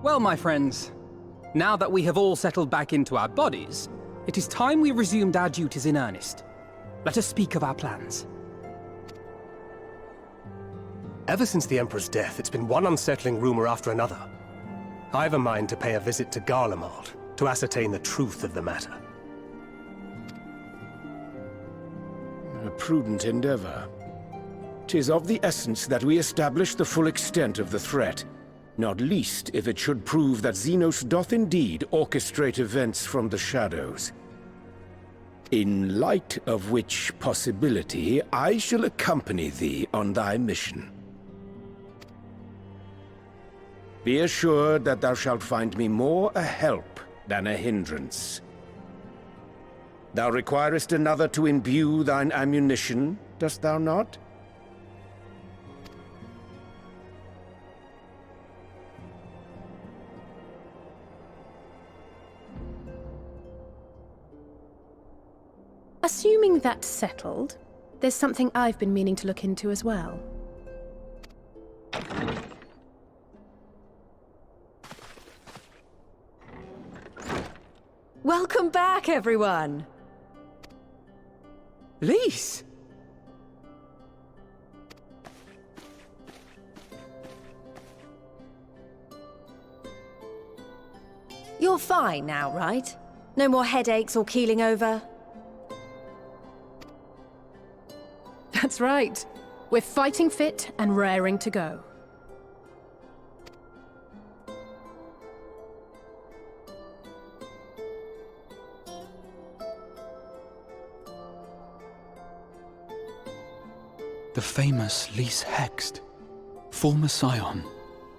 Well, my friends, now that we have all settled back into our bodies, it is time we resumed our duties in earnest. Let us speak of our plans. Ever since the Emperor's death, it's been one unsettling rumor after another. I have a mind to pay a visit to Garlemald to ascertain the truth of the matter. A prudent endeavor. 'Tis of the essence that we establish the full extent of the threat, not least if it should prove that Xenos doth indeed orchestrate events from the shadows. In light of which possibility, I shall accompany thee on thy mission. Be assured that thou shalt find me more a help than a hindrance. Thou requirest another to imbue thine ammunition, dost thou not? Assuming that's settled, there's something I've been meaning to look into as well. Welcome back, everyone! Lise! You're fine now, right? No more headaches or keeling over? That's right. We're fighting fit and raring to go. The famous Lise Hext, former scion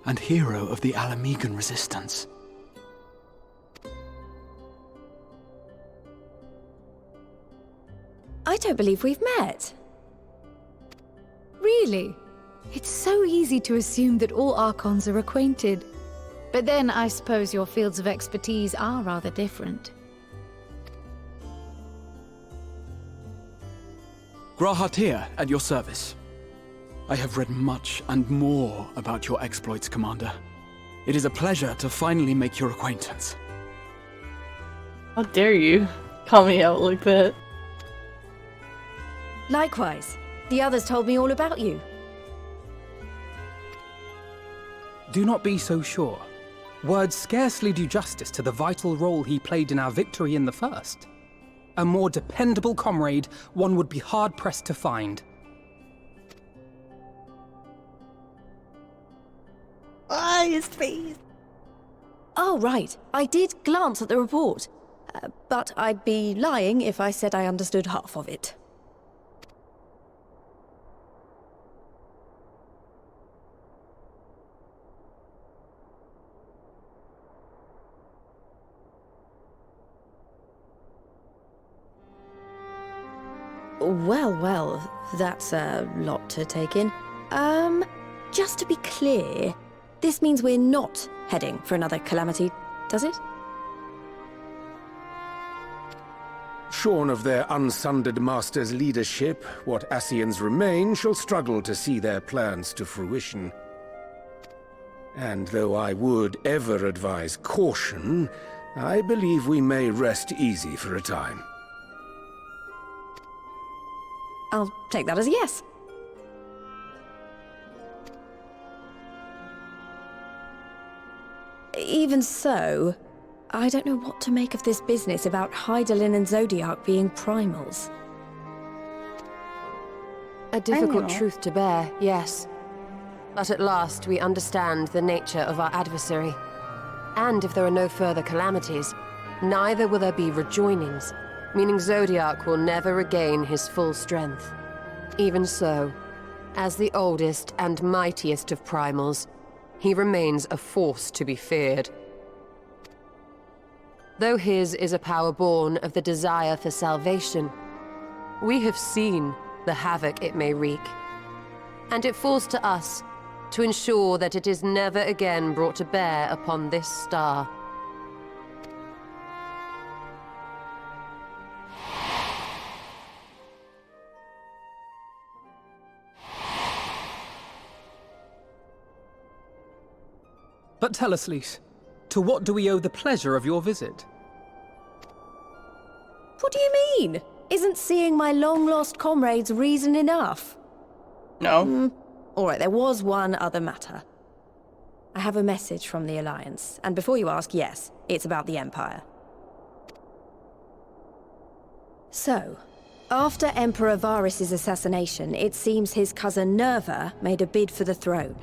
and hero of the Alamegan resistance. I don't believe we've met. Really? It's so easy to assume that all Archons are acquainted. But then I suppose your fields of expertise are rather different. Grahatir, at your service. I have read much and more about your exploits, Commander. It is a pleasure to finally make your acquaintance. How dare you call me out like that? Likewise. The others told me all about you. Do not be so sure. Words scarcely do justice to the vital role he played in our victory in the first. A more dependable comrade one would be hard-pressed to find. His face. Oh, right. I did glance at the report. But I'd be lying if I said I understood half of it. Well, that's a lot to take in. Just to be clear, this means we're not heading for another calamity, does it? Shorn of their unsundered master's leadership, what Ascians remain shall struggle to see their plans to fruition. And though I would ever advise caution, I believe we may rest easy for a time. I'll take that as a yes. Even so, I don't know what to make of this business about Hydaelyn and Zodiac being primals. A difficult truth to bear, yes. But at last we understand the nature of our adversary. And if there are no further calamities, neither will there be rejoinings, meaning Zodiac will never regain his full strength. Even so, as the oldest and mightiest of primals, he remains a force to be feared. Though his is a power born of the desire for salvation, we have seen the havoc it may wreak. And it falls to us to ensure that it is never again brought to bear upon this star. But tell us, Lise, To what do we owe the pleasure of your visit? What do you mean? Isn't seeing my long-lost comrades reason enough? No. Alright, there was one other matter. I have a message from the Alliance, and before you ask, yes, it's about the Empire. So, after Emperor Varys' assassination, it seems his cousin Nerva made a bid for the throne.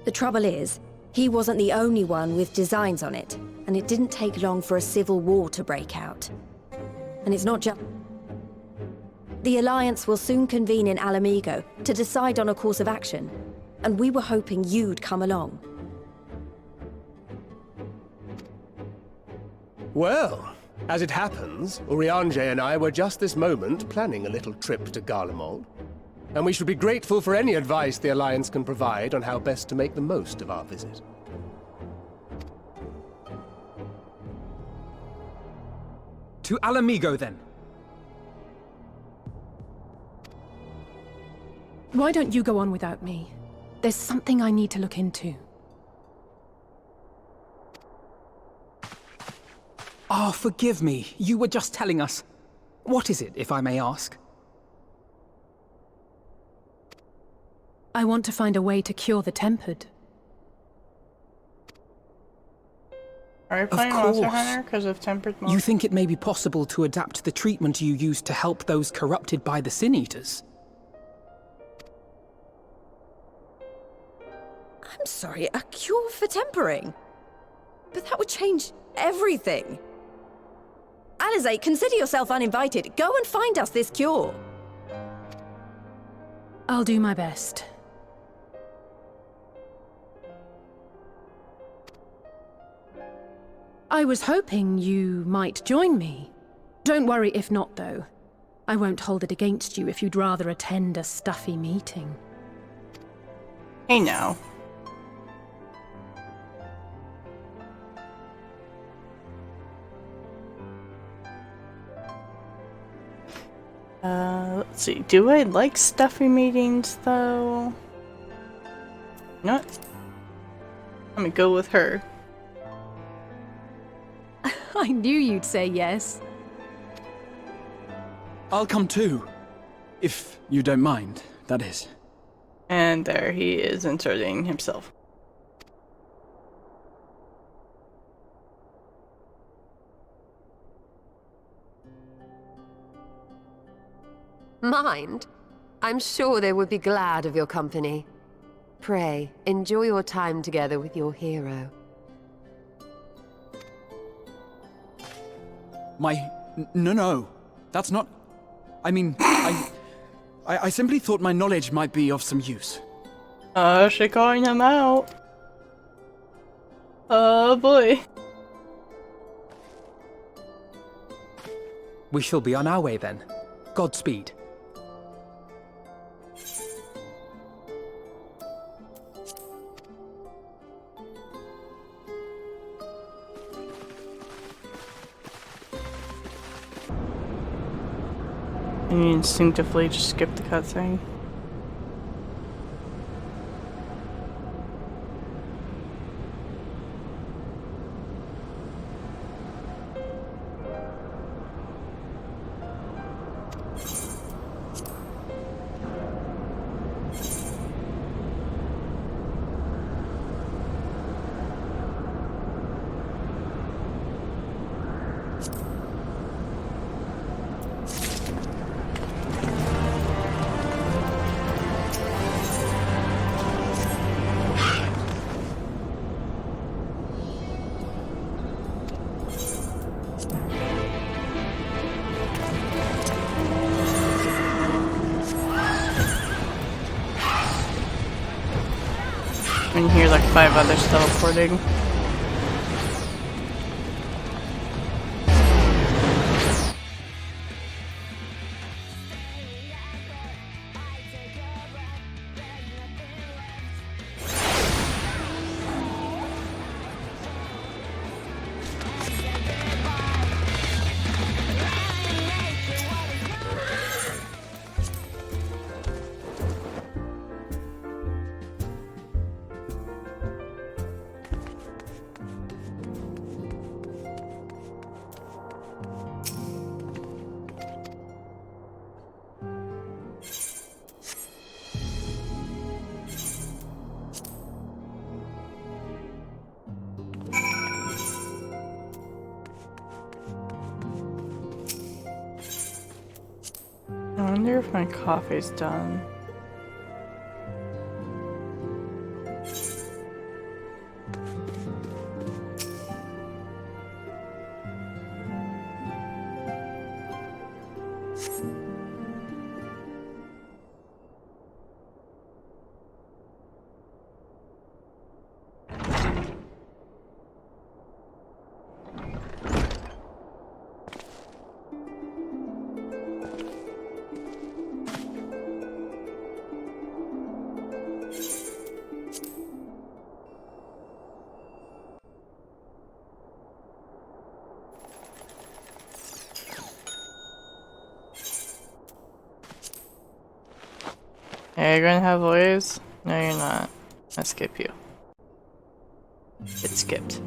The trouble is, he wasn't the only one with designs on it, and it didn't take long for a civil war to break out. And it's not just... The Alliance will soon convene in Alamigo to decide on a course of action, and we were hoping you'd come along. Well, as it happens, Urianger and I were just this moment planning a little trip to Garlemald, and we should be grateful for any advice the Alliance can provide on how best to make the most of our visit. To Alamigo, then. Why don't you go on without me? There's something I need to look into. Ah, forgive me. You were just telling us. What is it, if I may ask? I want to find a way to cure the Tempered. Are you playing Monster Hunter because of Tempered Monster? You think it may be possible to adapt the treatment you use to help those corrupted by the Sin Eaters? I'm sorry, a cure for tempering? But that would change everything. Alizé, consider yourself uninvited. Go and find us this cure. I'll do my best. I was hoping you might join me. Don't worry if not, though. I won't hold it against you if you'd rather attend a stuffy meeting. Hey now. Let's see. Do I like stuffy meetings, though? You know what? Let me go with her. I knew you'd say yes. I'll come too. If you don't mind, that is. And there he is inserting himself. Mind? I'm sure they would be glad of your company. Pray, enjoy your time together with your hero. No. That's not... I mean, I simply thought my knowledge might be of some use. She calling him out. Oh boy. We shall be on our way then. Godspeed. And you instinctively just skip the cutscene. And you hear like 5 others teleporting. wonder if my coffee's done. Yeah, you're gonna have lawyers? No, you're not. I skip you. It skipped.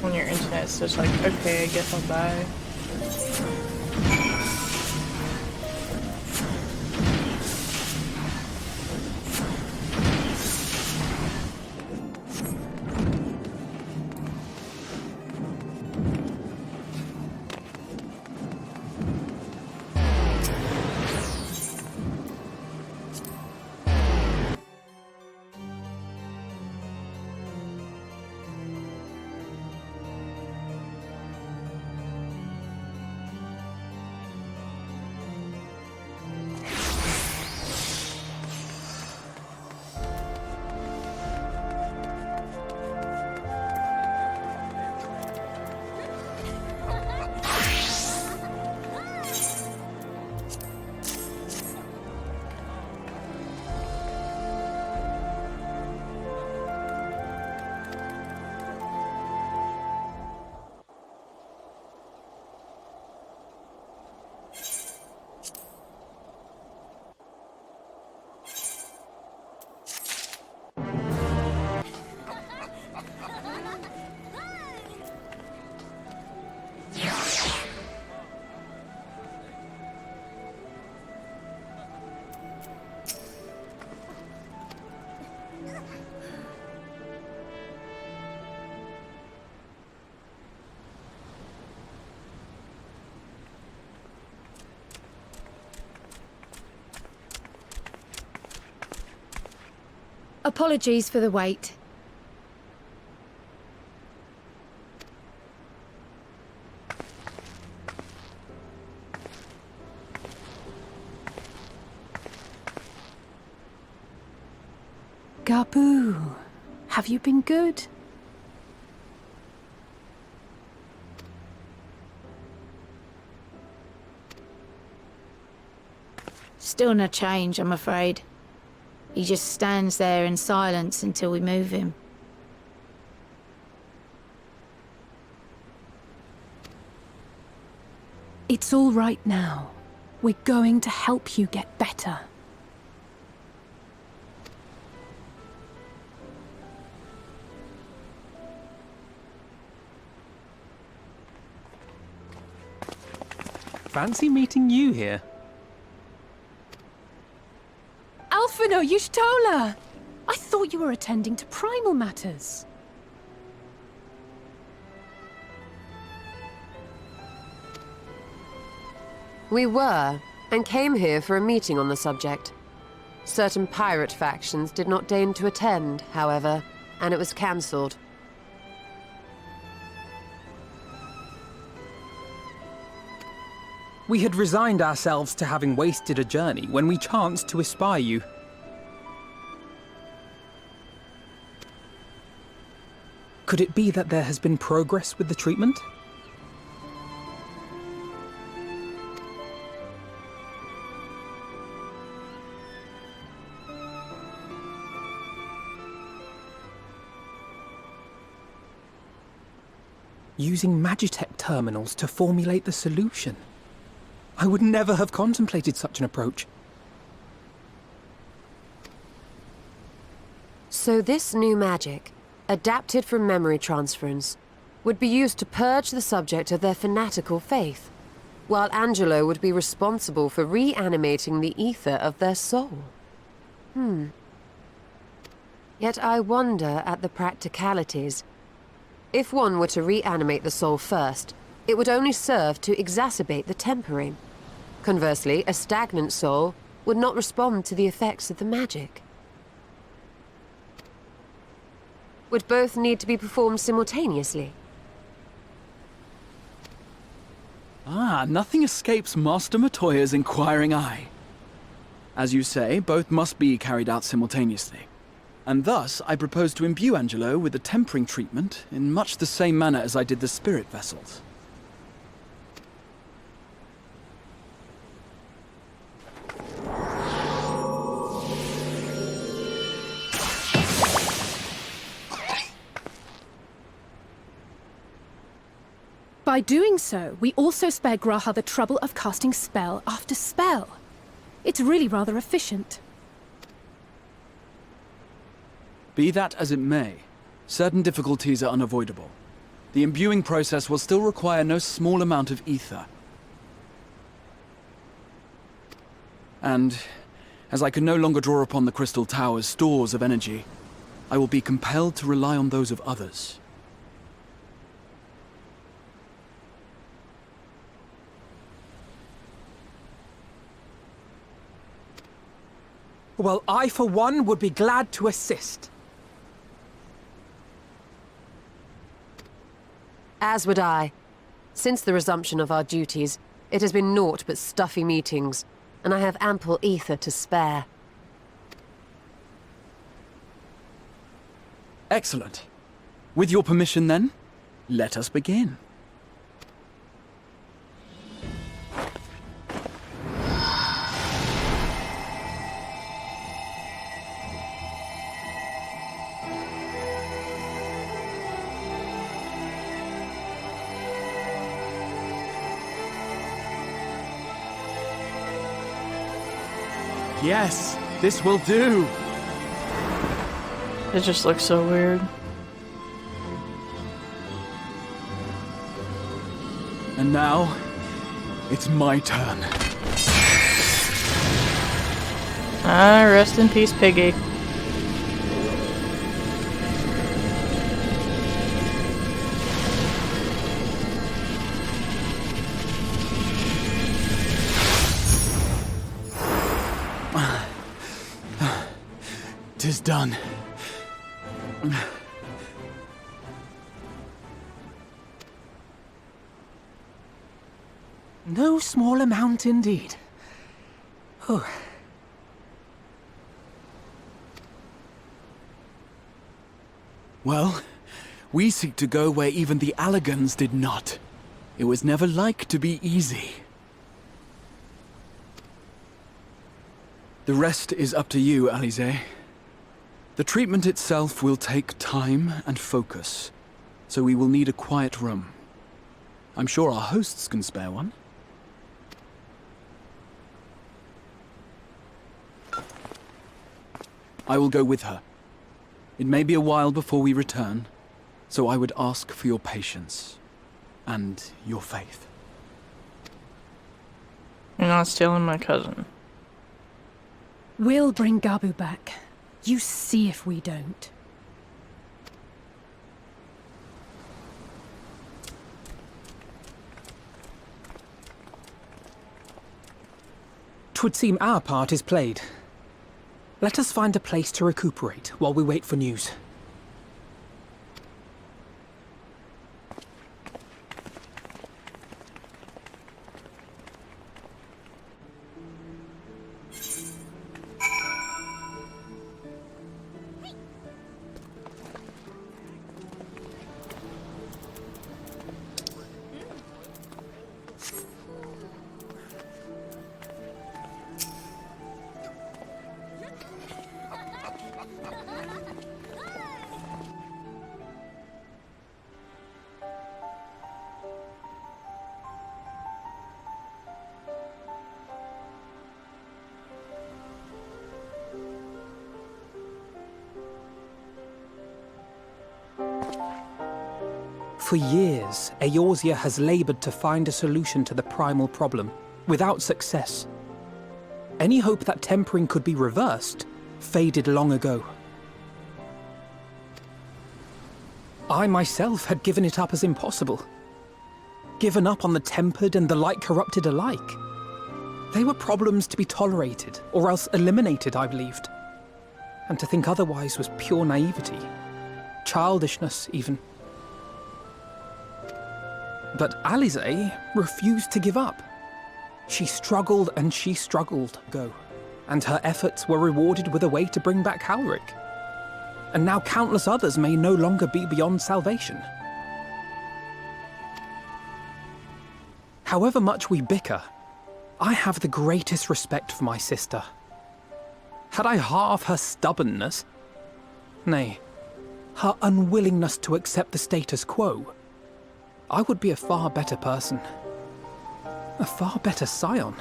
When your internet's just like, okay, I guess I'll die. Apologies for the wait. Gabu, have you been good? Still no change, I'm afraid. He just stands there in silence until we move him. It's all right now. We're going to help you get better. Fancy meeting you here. Alphino Y'shtola! I thought you were attending to primal matters. We were, and came here for a meeting on the subject. Certain pirate factions did not deign to attend, however, and it was cancelled. We had resigned ourselves to having wasted a journey when we chanced to espy you. Could it be that there has been progress with the treatment? Using Magitech terminals to formulate the solution. I would never have contemplated such an approach. So this new magic, adapted from memory transference, would be used to purge the subject of their fanatical faith, while Angelo would be responsible for reanimating the ether of their soul. Yet I wonder at the practicalities. If one were to reanimate the soul first, it would only serve to exacerbate the tempering. Conversely, a stagnant soul would not respond to the effects of the magic. Would both need to be performed simultaneously? Nothing escapes Master Matoya's inquiring eye. As you say, both must be carried out simultaneously. And thus, I propose to imbue Angelo with the tempering treatment in much the same manner as I did the spirit vessels. By doing so, we also spare Graha the trouble of casting spell after spell. It's really rather efficient. Be that as it may, certain difficulties are unavoidable. The imbuing process will still require no small amount of ether. And, as I can no longer draw upon the Crystal Tower's stores of energy, I will be compelled to rely on those of others. Well, I, for one, would be glad to assist. As would I. Since the resumption of our duties, it has been naught but stuffy meetings, and I have ample ether to spare. Excellent. With your permission, then, let us begin. Yes, this will do. It just looks so weird. And now, it's my turn. Rest in peace, Piggy. Tis done. No small amount indeed. Oh. Well, we seek to go where even the Allegans did not. It was never like to be easy. The rest is up to you, Alize. The treatment itself will take time and focus, so we will need a quiet room. I'm sure our hosts can spare one. I will go with her. It may be a while before we return, so I would ask for your patience and your faith. You're not stealing my cousin. We'll bring Gabu back. You see if we don't. Twould seem our part is played. Let us find a place to recuperate while we wait for news. For years, Eorzea has labored to find a solution to the primal problem, without success. Any hope that tempering could be reversed faded long ago. I myself had given it up as impossible. Given up on the tempered and the light-corrupted alike. They were problems to be tolerated, or else eliminated, I believed. And to think otherwise was pure naivety. Childishness, even. But Alize refused to give up. She struggled and she struggled, and her efforts were rewarded with a way to bring back Halric. And now countless others may no longer be beyond salvation. However much we bicker, I have the greatest respect for my sister. Had I half her stubbornness, nay, her unwillingness to accept the status quo, I would be a far better person. A far better scion.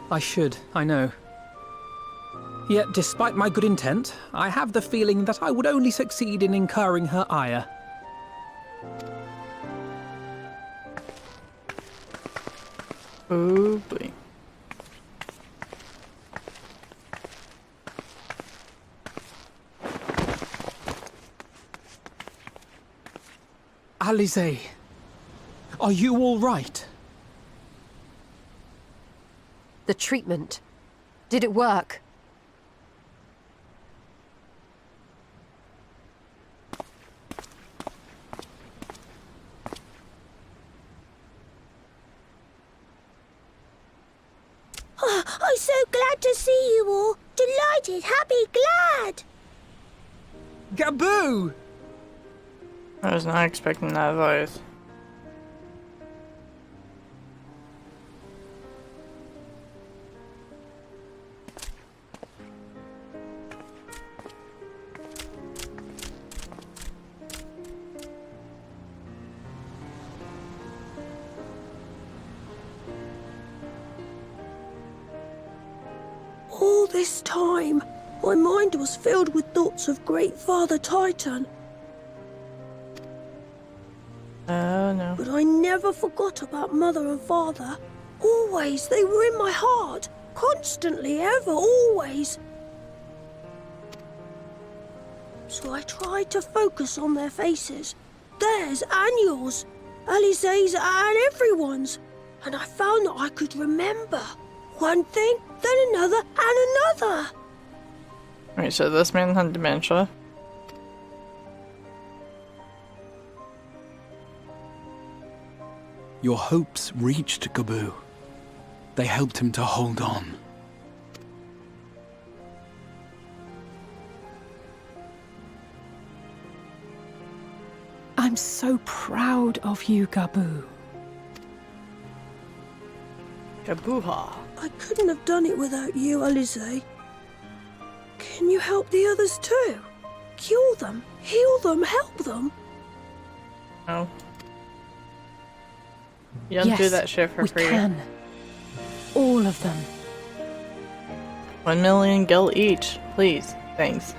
I should, I know. Yet, despite my good intent, I have the feeling that I would only succeed in incurring her ire. Oh boy. Alize, are you all right? The treatment. Did it work? I'm so glad to see you all. Delighted, happy, glad. Gaboo! I was not expecting that voice. All this time, my mind was filled with thoughts of Great Father Titan. Oh no. But I never forgot about Mother and Father. Always, they were in my heart. Constantly, ever, always. So I tried to focus on their faces. Theirs and yours. Alize's and everyone's. And I found that I could remember. One thing, then another, and another. Wait, so this man had dementia? Your hopes reached Gaboo. They helped him to hold on. I'm so proud of you, Gaboo. Gabooha. I couldn't have done it without you, Alize. Can you help the others too? Cure them, heal them, help them? No. You don't do that shit for free. We can. All of them. 1 million gil each, please. Thanks.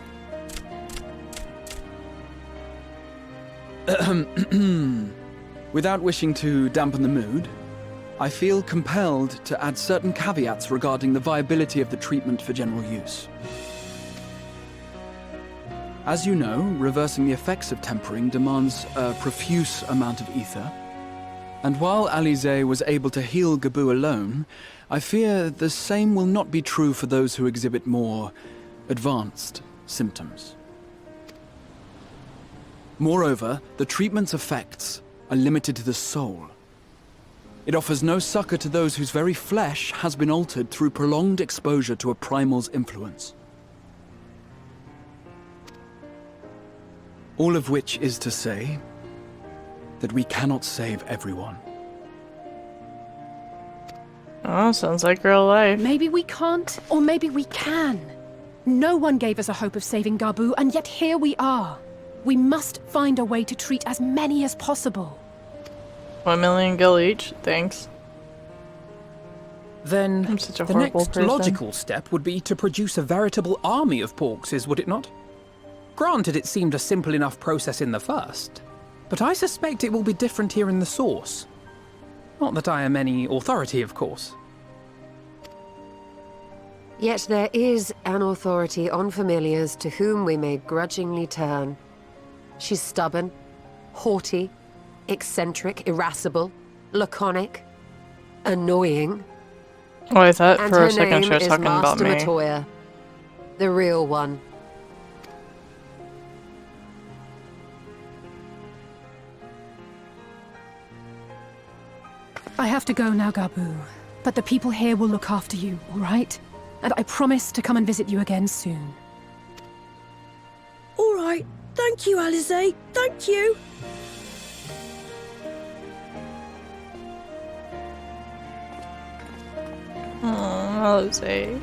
Without wishing to dampen the mood, I feel compelled to add certain caveats regarding the viability of the treatment for general use. As you know, reversing the effects of tempering demands a profuse amount of ether. And while Alize was able to heal Gaboo alone, I fear the same will not be true for those who exhibit more advanced symptoms. Moreover, the treatment's effects are limited to the soul. It offers no succor to those whose very flesh has been altered through prolonged exposure to a primal's influence. All of which is to say that we cannot save everyone. Oh, sounds like real life. Maybe we can't, or maybe we can. No one gave us a hope of saving Gaboo, and yet here we are. We must find a way to treat as many as possible. 1 million gil each? Thanks. Then I'm such a the horrible next person. logical step would be to produce a veritable army of porkses, would it not? Granted, it seemed a simple enough process in the first, but I suspect it will be different here in the source. Not that I am any authority, of course. Yet there is an authority on familiars to whom we may grudgingly turn. She's stubborn, haughty, eccentric, irascible, laconic, annoying. Oh, I thought And for her a second she name was is talking about Master me. Matoya, the real one. I have to go now, Gabu. But the people here will look after you, all right? And I promise to come and visit you again soon. All right. Thank you, Alize. Thank you. Oh, Jose.